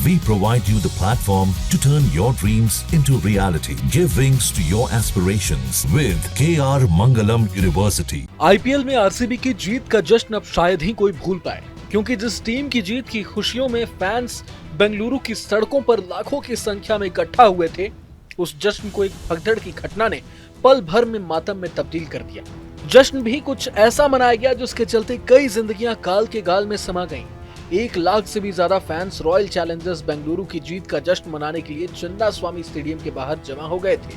We provide you the platform to turn your dreams into reality. Give wings to your aspirations with KR Mangalam University. IPL में RCB की जीत का जश्न अब शायद ही कोई भूल पाए, क्योंकि जिस टीम की जीत की खुशियों में फैंस बेंगलुरु की सड़कों पर लाखों की संख्या में इकट्ठा हुए थे, उस जश्न को एक भगदड़ की घटना ने पल भर में मातम में तब्दील कर दिया। जश्न भी कुछ ऐसा मनाया गया जिसके चलते कई जिंदगियां काल के गाल में समा गईं। 1 लाख से भी ज्यादा फैंस रॉयल चैलेंजर्स बेंगलुरु की जीत का जश्न मनाने के लिए चिन्नास्वामी स्टेडियम के बाहर जमा हो गए थे।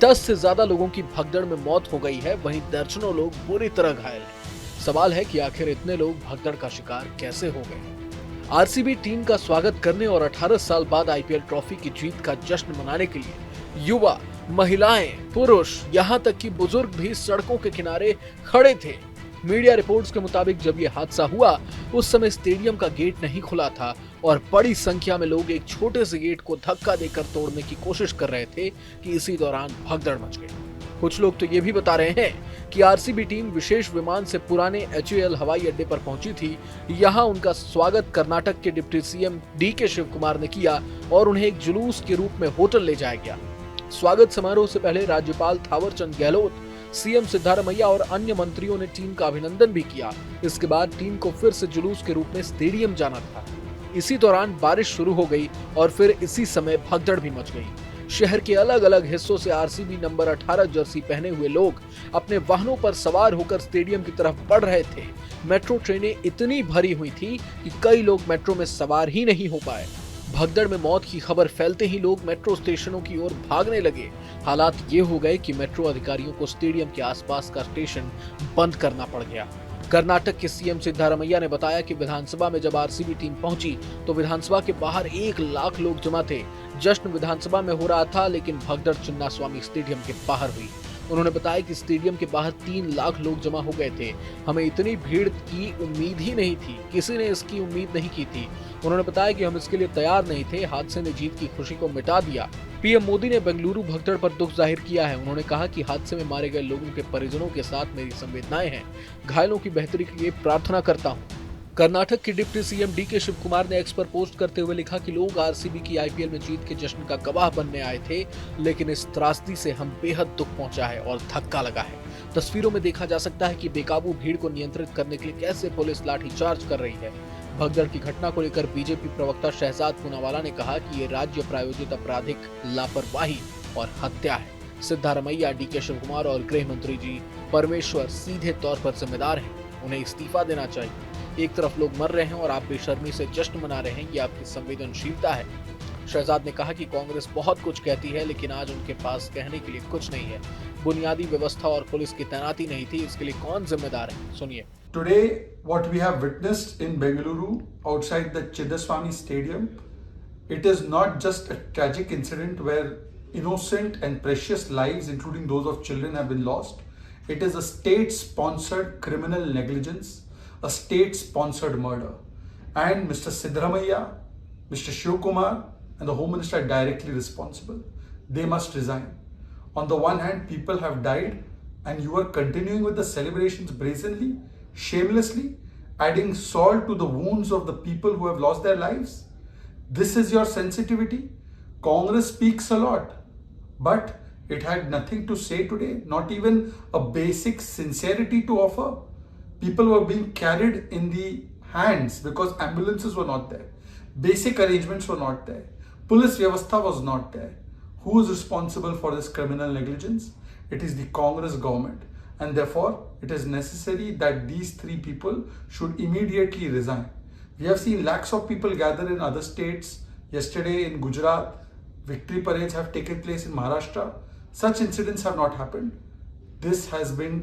10 से ज्यादा लोगों की भगदड़ में मौत हो गई है, वहीं दर्जनों लोग बुरी तरह घायल हैं। सवाल है कि आखिर इतने लोग भगदड़ का शिकार कैसे हो गए। आरसीबी टीम का स्वागत करने और 18 साल बाद आईपीएल ट्रॉफी की जीत का जश्न मनाने के लिए युवा, महिलाएं, पुरुष, यहां तक कि बुजुर्ग भी सड़कों के किनारे खड़े थे। मीडिया रिपोर्ट्स के मुताबिक जब यह हादसा हुआ, उस समय स्टेडियम का गेट नहीं खुला था और बड़ी संख्या में लोग एक छोटे से गेट को धक्का देकर तोड़ने की कोशिश कर रहे थे कि इसी दौरान भगदड़ मच गई। कुछ लोग तो ये भी बता रहे हैं कि आरसीबी टीम विशेष विमान से पुराने HAL हवाई अड्डे पर पहुंची थी। यहाँ उनका स्वागत कर्नाटक के deputy CM DK Shivakumar ने किया और उन्हें एक जुलूस के रूप में होटल ले जाया गया। स्वागत समारोह से पहले राज्यपाल थावरचंद गहलोत, सीएम सिद्धारमैया और अन्य मंत्रियों ने टीम का अभिनंदन भी किया। इसके बाद टीम को फिर से जुलूस के रूप में स्टेडियम जाना था। इसी दौरान बारिश शुरू हो गई और फिर इसी समय भगदड़ भी मच गई। शहर के अलग अलग हिस्सों से आरसीबी नंबर 18 जर्सी पहने हुए लोग अपने वाहनों पर सवार होकर स्टेडियम की तरफ बढ़ रहे थे। मेट्रो ट्रेनें इतनी भरी हुई थी कि कई लोग मेट्रो में सवार ही नहीं हो पाए। भगदड़ में मौत की खबर फैलते ही लोग मेट्रो स्टेशनों की ओर भागने लगे। हालात ये हो गए कि मेट्रो अधिकारियों को स्टेडियम के आसपास का स्टेशन बंद करना पड़ गया। कर्नाटक के सीएम सिद्धारमैया ने बताया कि विधानसभा में जब आरसीबी टीम पहुंची तो विधानसभा के बाहर 1 लाख लोग जमा थे। जश्न विधानसभा में हो रहा था, लेकिन भगदड़ चिन्नास्वामी स्टेडियम के बाहर हुई। उन्होंने बताया कि स्टेडियम के बाहर 3 लाख लोग जमा हो गए थे। हमें इतनी भीड़ की उम्मीद ही नहीं थी, किसी ने इसकी उम्मीद नहीं की थी। उन्होंने बताया कि हम इसके लिए तैयार नहीं थे। हादसे ने जीत की खुशी को मिटा दिया। पीएम मोदी ने बेंगलुरु भगदड़ पर दुख जाहिर किया है। उन्होंने कहा कि हादसे में मारे गए लोगों के परिजनों के साथ मेरी संवेदनाएं हैं। घायलों की बेहतरी के लिए प्रार्थना करता हूं। कर्नाटक के deputy CM DK Shivakumar ने एक्स पर पोस्ट करते हुए लिखा कि लोग आरसीबी की आईपीएल में जीत के जश्न का गवाह बनने आए थे, लेकिन इस त्रासदी से हम बेहद दुख पहुंचा है और धक्का लगा है। तस्वीरों में देखा जा सकता है कि बेकाबू भीड़ को नियंत्रित करने के लिए कैसे पुलिस लाठीचार्ज कर रही है। भगदड़ की घटना को लेकर बीजेपी प्रवक्ता शहजाद पूनावाला ने कहा कि ये राज्य प्रायोजित आपराधिक लापरवाही और हत्या है। सिद्धारमैया, DK शिव कुमार और गृह मंत्री जी परमेश्वर सीधे तौर पर जिम्मेदार हैं। उन्हें इस्तीफा देना चाहिए। एक तरफ लोग मर रहे हैं और आप बेशर्मी से जश्न मना रहे हैं, ये आपकी संवेदनशीलता है। शहजाद ने कहा कि कांग्रेस बहुत कुछ कहती है, लेकिन आज उनके पास कहने के लिए कुछ नहीं है। बुनियादी व्यवस्था और पुलिस की तैनाती नहीं थी, इसके लिए कौन जिम्मेदार है? सुनिए। Today, what we have witnessed in Bengaluru outside the Chinnaswamy Stadium, it is not just a tragic incident where innocent and precious lives, including those of children, have been lost. It is a state-sponsored criminal negligence, a state-sponsored murder. And Mr. Siddaramaiah, Mr. Shiv Kumar, and the Home Minister are directly responsible. They must resign. On the one hand, people have died, and you are continuing with the celebrations brazenly, shamelessly, adding salt to the wounds of the people who have lost their lives. This is your sensitivity. Congress speaks a lot, but it had nothing to say today, not even a basic sincerity to offer. People were being carried in the hands because ambulances were not there. Basic arrangements were not there. Police vyavastha was not there. Who is responsible for this criminal negligence? It is the Congress government. And therefore, it is necessary that these 3 people should immediately resign. We have seen lakhs of people gather in other states. Yesterday in Gujarat, victory parades have taken place in Maharashtra. Such incidents have not happened. This has been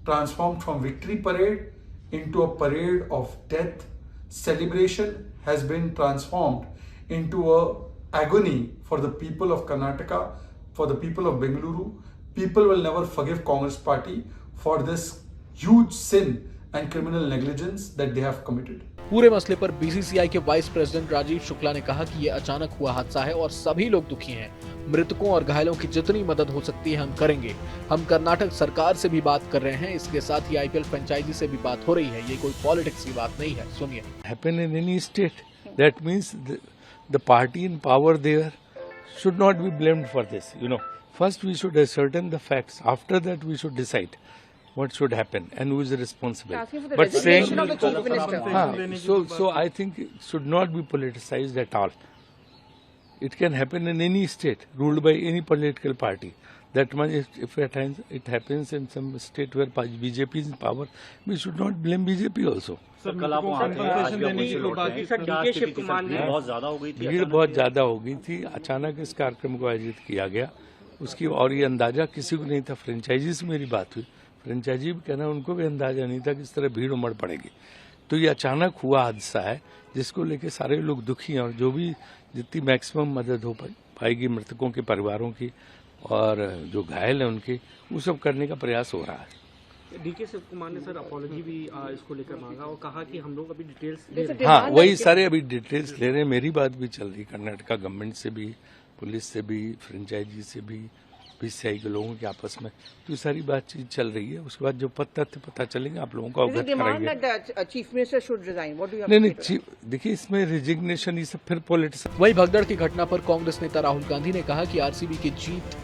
transformed from victory parade into a parade of death. Celebration has been transformed into a agony for the people of Karnataka, for the people of Bengaluru. People will never forgive Congress party for this huge sin and criminal negligence that they have committed. पूरे मसले पर BCCI के vice president Rajiv Shukla ने कहा कि ये अचानक हुआ हादसा है और सभी लोग दुखी हैं। मृतकों और घायलों की जितनी मदद हो सकती है हम करेंगे। हम कर्नाटक सरकार से भी बात कर रहे हैं, इसके साथ ही आईपीएल फ्रेंचाइजी से भी बात हो रही है। ये कोई पॉलिटिक्स की बात नहीं है। सुनिए। Happen in any state, that means the party in power there should not be blamed for this. First we should ascertain the facts. After that we should decide what should happen and who is responsible. Asking for the But saying, resignation of the chief minister. so I think it should not be politicized at all. It can happen in any state ruled by any political party. That much, if at times it happens in some state where BJP is in power, we should not blame BJP also. Sir कल आप वहाँ थे, आज भी आप उनसे लौट रहे हैं। क्या स्थिति थी सर? भीड़ बहुत ज्यादा हो गई थी। भीड़ बहुत ज्यादा हो गई थी। अचानक इस कार्यक्रम को आयोजित किया गया, उसकी और ये अंदाजा किसी को नहीं था। फ्रेंचाइजी से मेरी बात हुई, फ्रेंचाइजी भी कहना उनको भी अंदाजा नहीं था कि इस तरह भीड़ उमड़ पड़ेगी। तो ये अचानक हुआ हादसा है जिसको लेके सारे लोग दुखी हैं और जो भी जितनी मैक्सिमम मदद हो पाएगी मृतकों के परिवारों की और जो घायल हैं उनके, वो सब करने का प्रयास हो रहा है। डीके शिव कुमार ने सर अपॉलॉजी भी इसको लेकर मांगा और कहा कि हम लोग अभी डिटेल्स ले रहे हैं। हाँ, वही सारे अभी डिटेल्स ले रहे हैं। मेरी बात भी चल रही, कर्नाटका गवर्नमेंट से भी, पुलिस से भी, फ्रेंचाइजी से भी, बीसीआई के लोगों के आपस में, तो ये सारी बातचीत चल रही है। उसके बाद जो तथ्य पता चलेंगे आप लोगों को अवगत कराएंगे। Chief minister should resign. What do you नहीं, देखिए इसमें रिजिग्नेशन ये सब फिर पॉलिटिक्स। वहीं भगदड़ की घटना पर कांग्रेस नेता राहुल गांधी ने कहा कि आरसीबी की जीत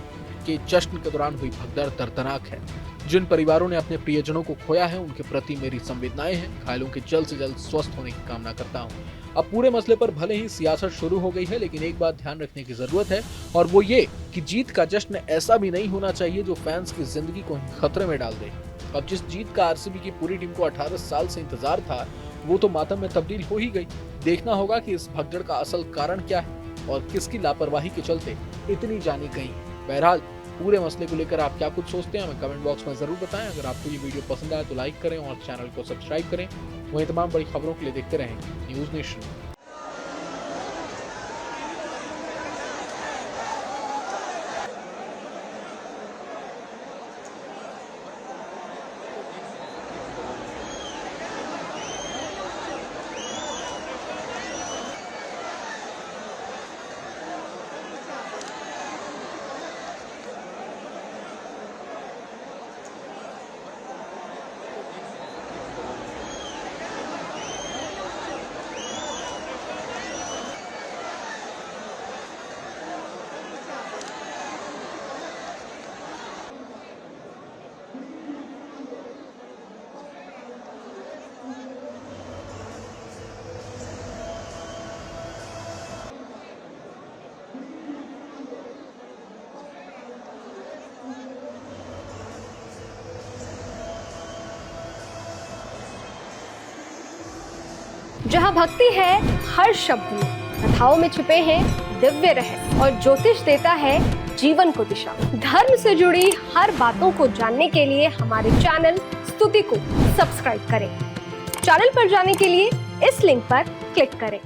के जश्न के दौरान हुई भगदड़ दर्दनाक है। जिन परिवारों ने अपने प्रियजनों को खोया है उनके प्रति मेरी संवेदनाएं हैं। घायलों के जल्द से जल्द स्वस्थ होने की कामना करता हूं। अब पूरे मसले पर भले ही सियासत शुरू हो गई है, लेकिन एक बात ध्यान रखने की जरूरत है और वो ये कि जीत का जश्न ऐसा भी नहीं होना चाहिए जो फैंस की जिंदगी को खतरे में डाल दे। अब जिस जीत का आरसीबी की पूरी टीम को 18 साल से इंतजार था, वो तो मातम में तब्दील हो ही गई। देखना होगा कि इस भगदड़ का असल कारण क्या है और किसकी लापरवाही के चलते इतनी जानी गई। बहरहाल पूरे मसले को लेकर आप क्या कुछ सोचते हैं हमें कमेंट बॉक्स में जरूर बताएं। अगर आपको ये वीडियो पसंद आए तो लाइक करें और चैनल को सब्सक्राइब करें। वहीं तमाम बड़ी खबरों के लिए देखते रहें न्यूज़ नेशन। जहाँ भक्ति है हर शब्द में, कथाओं में छुपे हैं दिव्य रहस्य और ज्योतिष देता है जीवन को दिशा। धर्म से जुड़ी हर बातों को जानने के लिए हमारे चैनल स्तुति को सब्सक्राइब करें। चैनल पर जाने के लिए इस लिंक पर क्लिक करें।